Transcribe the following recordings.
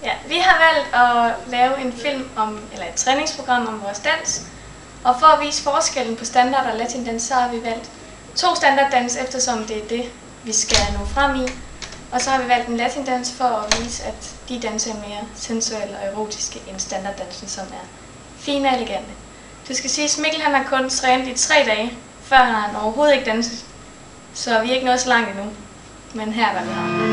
Ja, vi har valgt at lave en film eller et træningsprogram om vores dans. Og for at vise forskellen på standard og latindans, så har vi valgt 2 standarddans, eftersom det er det, vi skal nå frem i. Og så har vi valgt en latindans for at vise, at de danser er mere sensuelle og erotiske end standarddansen, som er fine og elegante. Det skal siges, Mikkel han har kun trænet i 3 dage, før har han overhovedet ikke danset. Så vi er ikke nået så langt endnu. Men her er hvad vi har.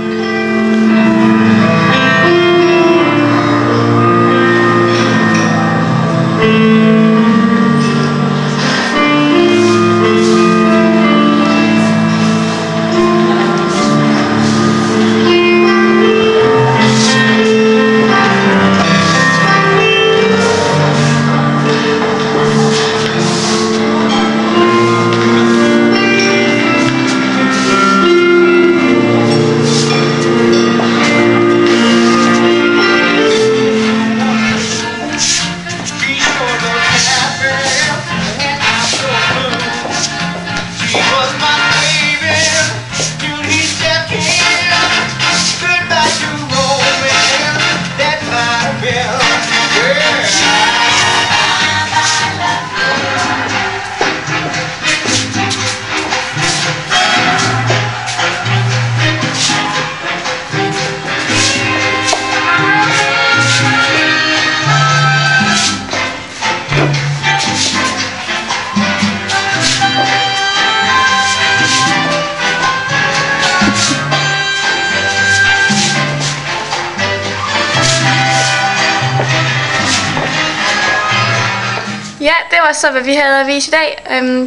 Ja, det var så, hvad vi havde at vise i dag.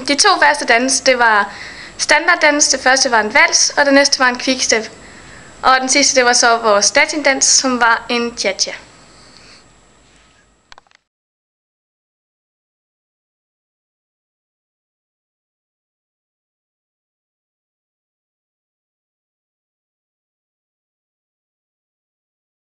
De 2 første danse, det var standarddans. Det første var en vals, og det næste var en quickstep. Og den sidste, det var så vores latindans, som var en cha-cha.